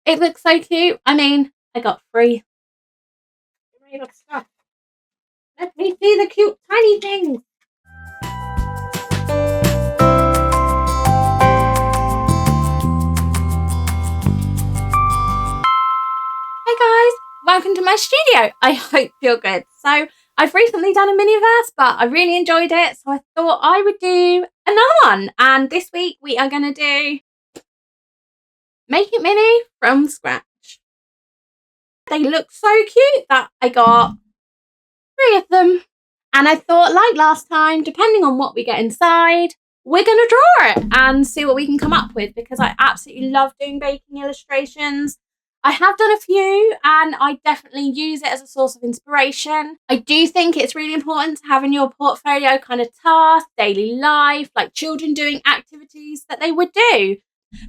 It looks so cute. I mean, I got free. Stuff. Let me see the cute tiny things. Hey guys, welcome to my studio. I hope you're good. So I've recently done a Miniverse, but I really enjoyed it, so I thought I would do another one. And this week we are going to do Make It Mini from scratch. They look so cute that I got 3 of them. And I thought, like last time, depending on what we get inside, we're going to draw it and see what we can come up with, because I absolutely love doing baking illustrations. I have done a few and I definitely use it as a source of inspiration. I do think it's really important to have in your portfolio kind of tasks, daily life, like children doing activities that they would do.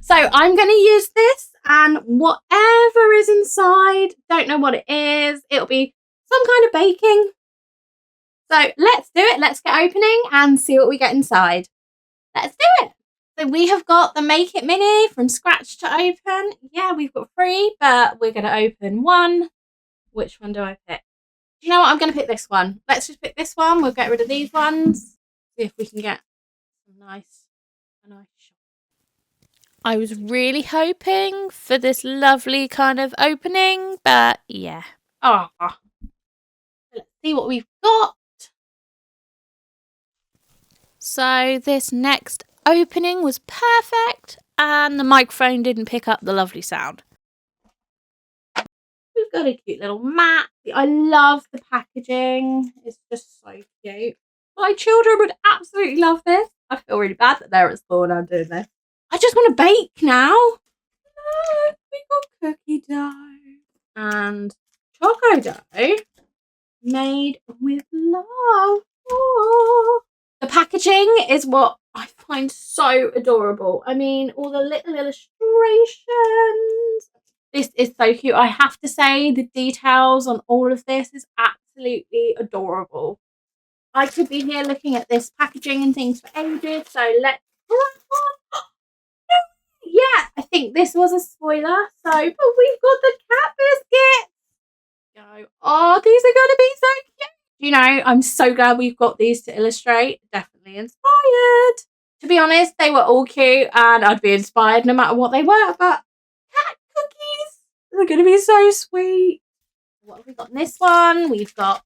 So I'm going to use this, and whatever is inside, don't know what it is, it'll be some kind of baking. So let's do it. Let's get opening and see what we get inside. Let's do it. So we have got the Make It Mini from scratch to open. Yeah, we've got 3, but we're going to open 1. Which one do I pick? Do you know what? I'm going to pick this one. Let's just pick this one. We'll get rid of these ones. See if we can get some nice shot. I was really hoping for this lovely kind of opening, but yeah. Oh, let's see what we've got. So this next opening was perfect, and the microphone didn't pick up the lovely sound. We've got a cute little mat. I love the packaging. It's just so cute. My children would absolutely love this. I feel really bad that they're at school and I'm doing this. I just want to bake now. Look, we got cookie dough and choco dough made with love. Oh. The packaging is what I find so adorable. I mean, all the little illustrations. This is so cute. I have to say, the details on all of this is absolutely adorable. I could be here looking at this packaging and things for ages, so let's grab one. Yeah, I think this was a spoiler. So, but we've got the cat biscuits. Go. Oh, these are going to be so cute. You know, I'm so glad we've got these to illustrate. Definitely inspired. To be honest, they were all cute and I'd be inspired no matter what they were, but cat cookies are going to be so sweet. What have we got in this one? We've got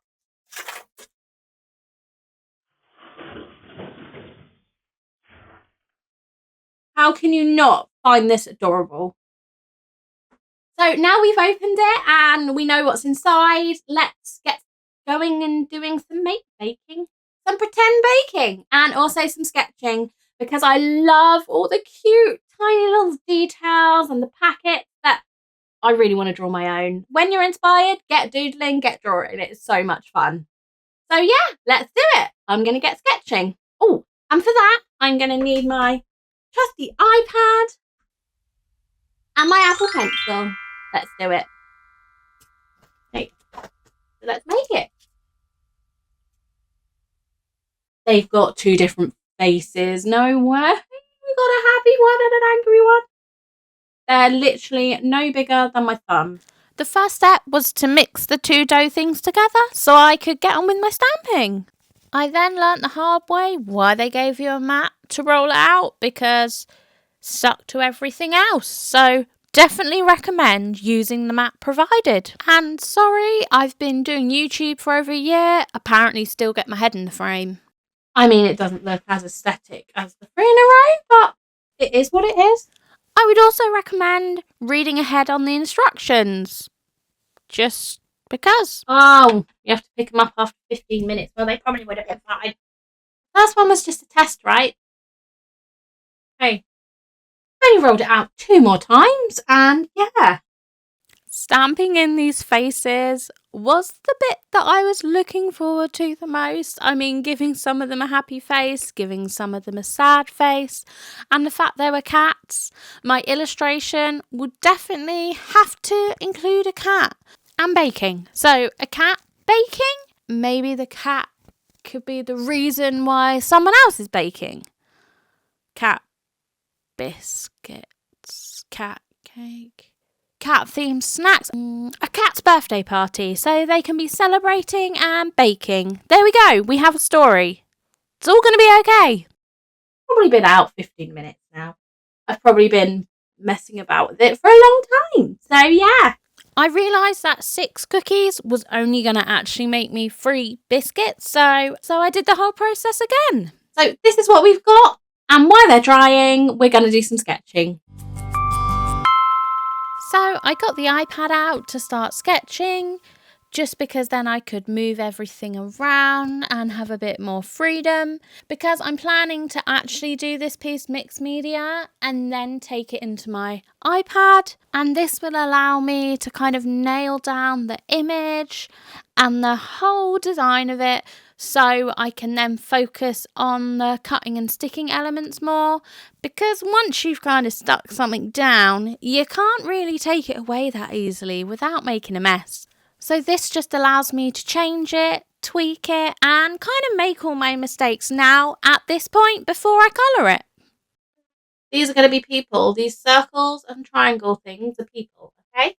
how can you not find this adorable? So now we've opened it and we know what's inside. Let's get going and doing some baking, some pretend baking, and also some sketching, because I love all the cute tiny little details and the packets that I really want to draw my own. When you're inspired, get doodling, get drawing. It's so much fun. So yeah, let's do it. I'm going to get sketching. Oh, and for that, I'm going to need my trusty iPad and my Apple Pencil. Let's do it. Okay, so let's make it. They've got 2 different faces. No way. We got a happy one and an angry one. They're literally no bigger than my thumb. The first step was to mix the 2 dough things together so I could get on with my stamping. I then learnt the hard way why they gave you a mat to roll it out, because stuck to everything else. So definitely recommend using the mat provided. And sorry, I've been doing YouTube for over a year. Apparently still get my head in the frame. I mean, it doesn't look as aesthetic as the 3 in a row, but it is what it is. I would also recommend reading ahead on the instructions. Just because. Oh, you have to pick them up after 15 minutes. Well, they probably would have been fine. First one was just a test, right? Hey, I only rolled it out 2 more times, and yeah. Stamping in these faces was the bit that I was looking forward to the most. I mean, giving some of them a happy face, giving some of them a sad face, and the fact they were cats. My illustration would definitely have to include a cat and baking. So a cat baking, maybe the cat could be the reason why someone else is baking. Cat biscuits, cat cake. cat-themed snacks. A cat's birthday party, so they can be celebrating and baking. There we go. We have a story. It's all going to be okay. Probably been out 15 minutes now. I've probably been messing about with it for a long time. So yeah. I realised that 6 cookies was only going to actually make me 3 biscuits. So I did the whole process again. So this is what we've got. And while they're drying, we're going to do some sketching. So I got the iPad out to start sketching, just because then I could move everything around and have a bit more freedom, because I'm planning to actually do this piece mixed media and then take it into my iPad, and this will allow me to kind of nail down the image and the whole design of it, so I can then focus on the cutting and sticking elements more, because once you've kind of stuck something down, you can't really take it away that easily without making a mess. So this just allows me to change it, tweak it, and kind of make all my mistakes now at this point before I colour it. These are going to be people. These circles and triangle things are people, okay?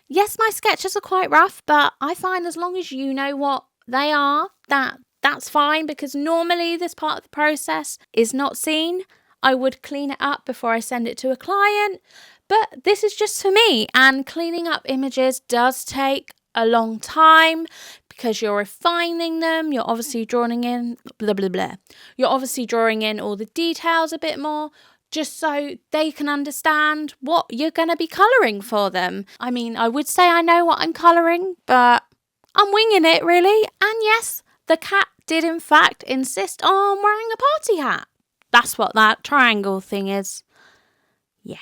Yes, my sketches are quite rough, but I find as long as you know what they are, that's fine, because normally this part of the process is not seen. I would clean it up before I send it to a client, but this is just for me, and cleaning up images does take a long time because you're refining them, you're obviously drawing in You're obviously drawing in all the details a bit more, just so they can understand what you're going to be colouring for them. I mean, I would say I know what I'm colouring, but I'm winging it really. And yes, the cat did in fact insist on wearing a party hat. That's what that triangle thing is. Yeah.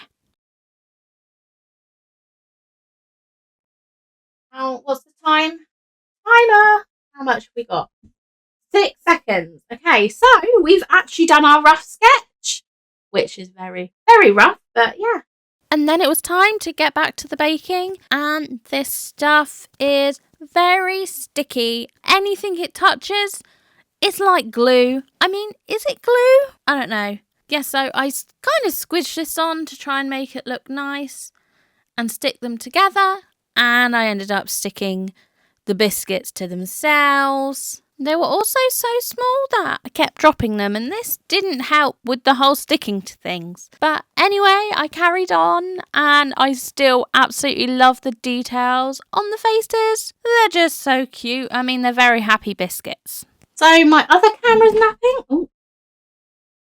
What's the time? Timer. How much have we got? 6 seconds. Okay, so we've actually done our rough sketch, which is very, very rough, but yeah. And then it was time to get back to the baking, and this stuff is very sticky. Anything it touches, it's like glue. I mean, is it glue? I don't know. Yeah, so I kind of squidged this on to try and make it look nice and stick them together, and I ended up sticking the biscuits to themselves. They were also so small that I kept dropping them, and this didn't help with the whole sticking to things. But anyway, I carried on, and I still absolutely love the details on the faces. They're just so cute. I mean, they're very happy biscuits. So my other camera's napping. Ooh.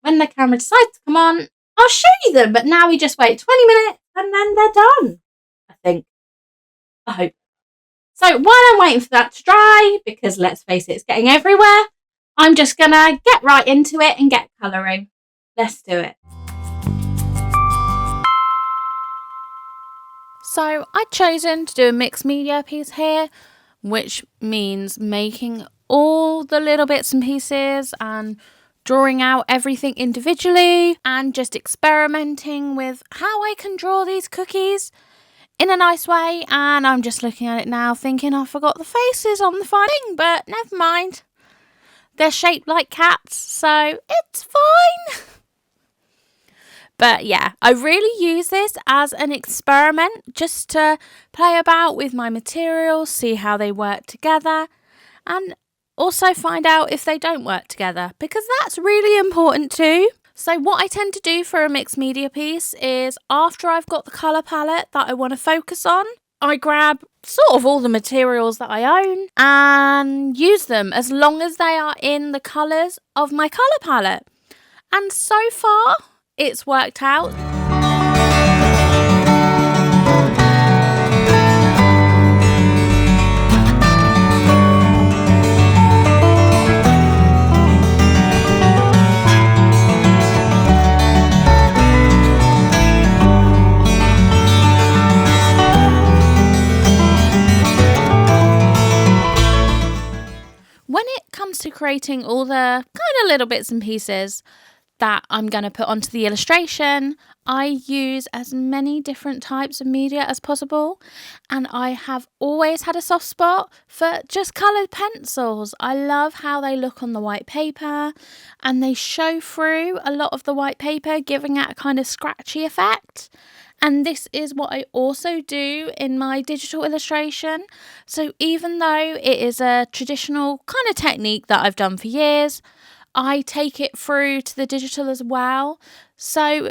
When the camera decides to come on, I'll show you them. But now we just wait 20 minutes and then they're done, I think. I hope. So while I'm waiting for that to dry, because let's face it, it's getting everywhere, I'm just going to get right into it and get colouring. Let's do it. So I've chosen to do a mixed media piece here, which means making all the little bits and pieces and drawing out everything individually and just experimenting with how I can draw these cookies in a nice way. And I'm just looking at it now thinking I forgot the faces on the thing, but never mind. They're shaped like cats, so it's fine. But yeah, I really use this as an experiment just to play about with my materials, see how they work together, and also find out if they don't work together, because that's really important too. So what I tend to do for a mixed media piece is, after I've got the colour palette that I want to focus on, I grab sort of all the materials that I own and use them as long as they are in the colours of my colour palette. And so far, it's worked out. When it comes to creating all the kind of little bits and pieces that I'm going to put onto the illustration, I use as many different types of media as possible, and I have always had a soft spot for just coloured pencils. I love how they look on the white paper, and they show through a lot of the white paper, giving it a kind of scratchy effect. And this is what I also do in my digital illustration. So even though it is a traditional kind of technique that I've done for years, I take it through to the digital as well. So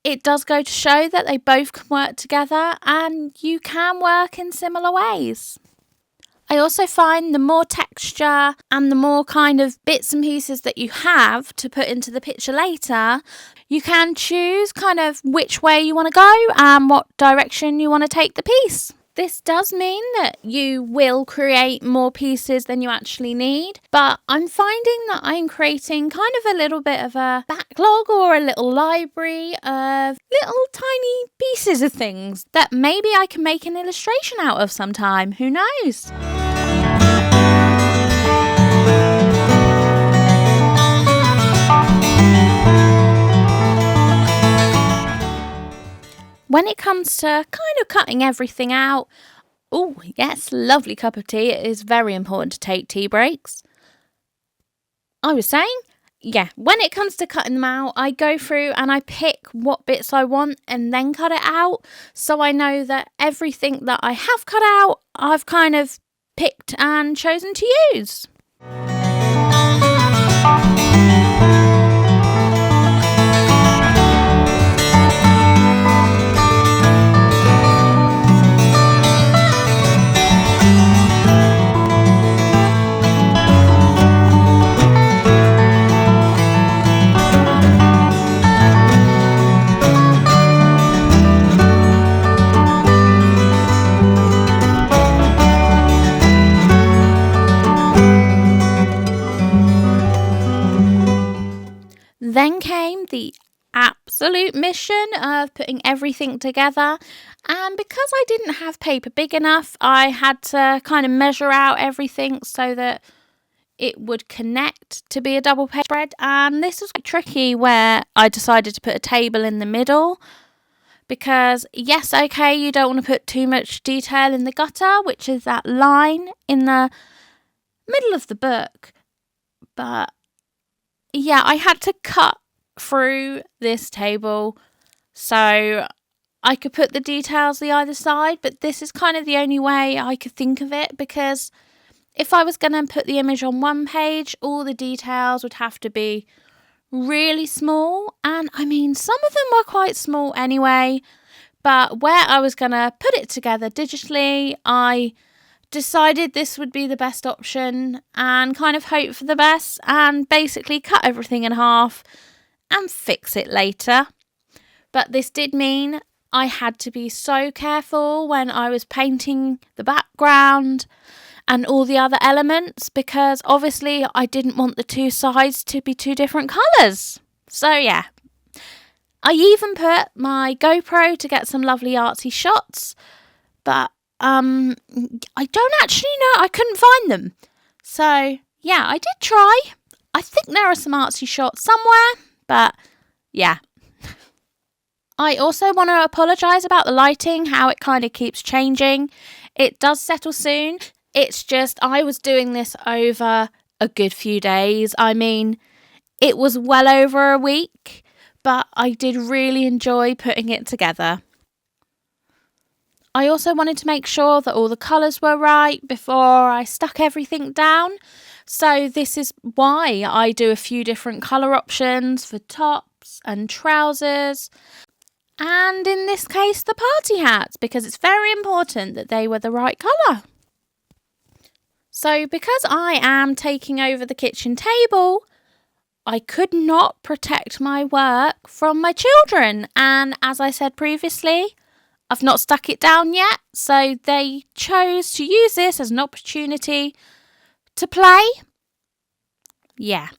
it does go to show that they both can work together and you can work in similar ways. I also find the more texture and the more kind of bits and pieces that you have to put into the picture later, you can choose kind of which way you want to go and what direction you want to take the piece. This does mean that you will create more pieces than you actually need, but I'm finding that I'm creating kind of a little bit of a backlog or a little library of little tiny pieces of things that maybe I can make an illustration out of sometime. Who knows? When it comes to kind of cutting everything out, oh yes, lovely cup of tea. It is very important to take tea breaks. I was saying, yeah, when it comes to cutting them out, I go through and I pick what bits I want and then cut it out. So I know that everything that I have cut out, I've kind of picked and chosen to use. Then came the absolute mission of putting everything together, and because I didn't have paper big enough, I had to kind of measure out everything so that it would connect to be a double page spread. And this was quite tricky where I decided to put a table in the middle because yes, okay, you don't want to put too much detail in the gutter, which is that line in the middle of the book, but yeah, I had to cut through this table so I could put the details the either side, but this is kind of the only way I could think of it, because if I was going to put the image on one page, all the details would have to be really small, and I mean some of them were quite small anyway, but where I was going to put it together digitally, I decided this would be the best option and kind of hope for the best and basically cut everything in half and fix it later. But this did mean I had to be so careful when I was painting the background and all the other elements, because obviously I didn't want the two sides to be two different colours. So yeah, I even put my GoPro to get some lovely artsy shots, but I don't actually know. I couldn't find them. So, yeah, I did try. I think there are some artsy shots somewhere, but yeah. I also want to apologise about the lighting, how it kind of keeps changing. It does settle soon. It's just I was doing this over a good few days. I mean, it was well over a week, but I did really enjoy putting it together. I also wanted to make sure that all the colours were right before I stuck everything down. So this is why I do a few different colour options for tops and trousers. And in this case, the party hats, because it's very important that they were the right colour. So because I am taking over the kitchen table, I could not protect my work from my children. And as I said previously, I've not stuck it down yet, so they chose to use this as an opportunity to play. Yeah,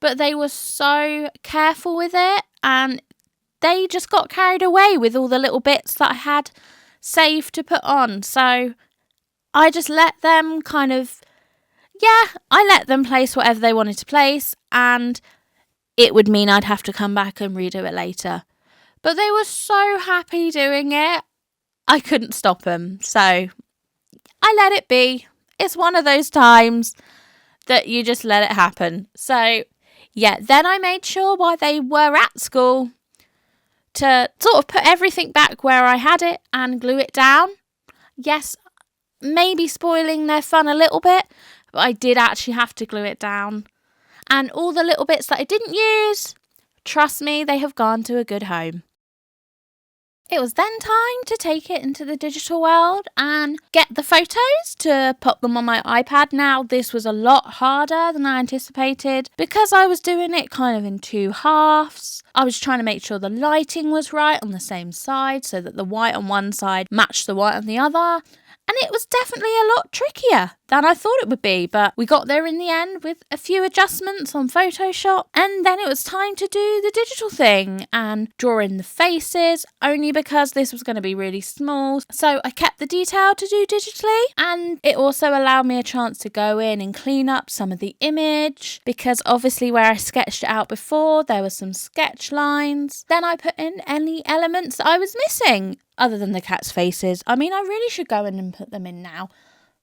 but they were so careful with it and they just got carried away with all the little bits that I had saved to put on. So I just let them I let them place whatever they wanted to place, and it would mean I'd have to come back and redo it later. But they were so happy doing it. I couldn't stop them, so I let it be. It's one of those times that you just let it happen. So, yeah, then I made sure while they were at school to sort of put everything back where I had it and glue it down. Yes, maybe spoiling their fun a little bit, but I did actually have to glue it down. And all the little bits that I didn't use, trust me, they have gone to a good home. It was then time to take it into the digital world and get the photos to put them on my iPad. Now, this was a lot harder than I anticipated because I was doing it kind of in two halves. I was trying to make sure the lighting was right on the same side so that the white on one side matched the white on the other. And it was definitely a lot trickier than I thought it would be, but we got there in the end with a few adjustments on Photoshop, and then it was time to do the digital thing and draw in the faces, only because this was going to be really small. So I kept the detail to do digitally, and it also allowed me a chance to go in and clean up some of the image, because obviously where I sketched it out before, there were some sketch lines. Then I put in any elements that I was missing, other than the cat's faces. I mean, I really should go in and put them in now.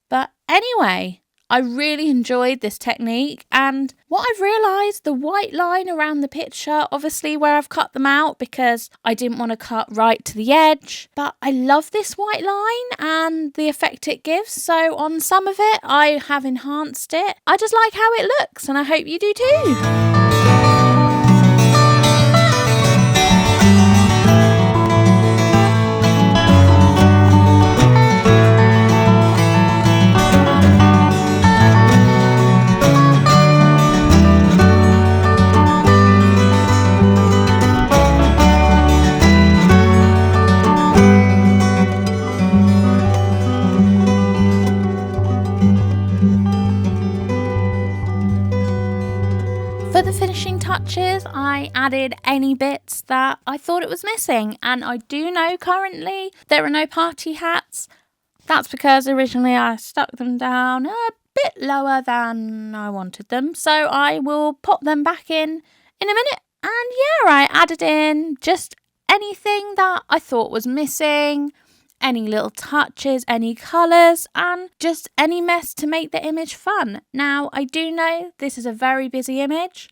But anyway, I really enjoyed this technique, and what I've realised, the white line around the picture, obviously where I've cut them out because I didn't want to cut right to the edge, but I love this white line and the effect it gives. So on some of it, I have enhanced it. I just like how it looks, and I hope you do too. For the finishing touches, I added any bits that I thought it was missing, and I do know currently there are no party hats. That's because originally I stuck them down a bit lower than I wanted them, so I will pop them back in a minute. And yeah, I added in just anything that I thought was missing, any little touches, any colours, and just any mess to make the image fun. Now, I do know this is a very busy image,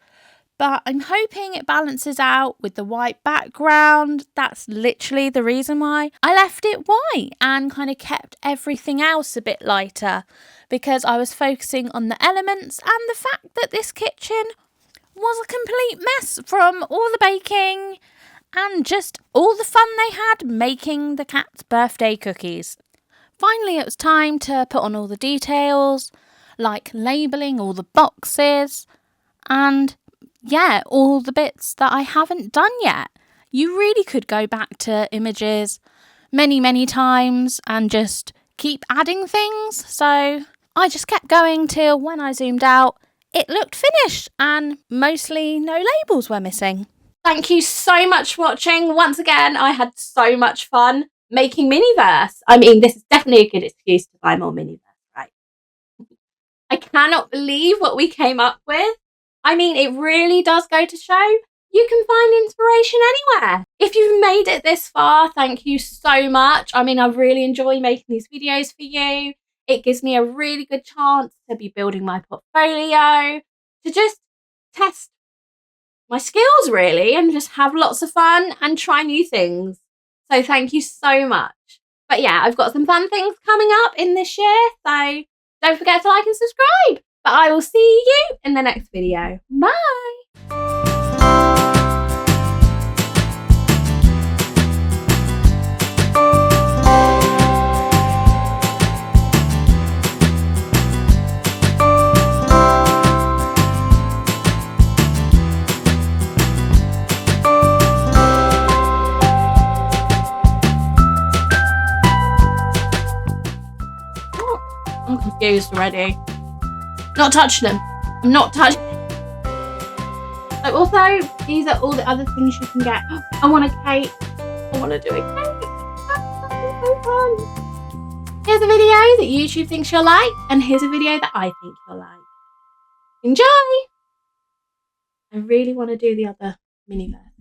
but I'm hoping it balances out with the white background. That's literally the reason why I left it white and kind of kept everything else a bit lighter, because I was focusing on the elements and the fact that this kitchen was a complete mess from all the baking and just all the fun they had making the cat's birthday cookies. Finally, it was time to put on all the details, like labelling all the boxes, and yeah, all the bits that I haven't done yet. You really could go back to images many times and just keep adding things. So I just kept going till when I zoomed out, it looked finished and mostly no labels were missing. Thank you so much for watching. Once again, I had so much fun making Miniverse. I mean, this is definitely a good excuse to buy more Miniverse, right? I cannot believe what we came up with. I mean, it really does go to show you can find inspiration anywhere. If you've made it this far, thank you so much. I mean, I really enjoy making these videos for you. It gives me a really good chance to be building my portfolio, to just test my skills really, and just have lots of fun and try new things. So thank you so much. But yeah, I've got some fun things coming up in this year, so don't forget to like and subscribe. But I will see you in the next video. Bye! I'm confused already. Not touching them. I'm not touching. Also, these are all the other things you can get. I want a cake. I want to do a cake. That's so fun. Here's a video that YouTube thinks you'll like, and here's a video that I think you'll like. Enjoy! I really want to do the other Miniverse.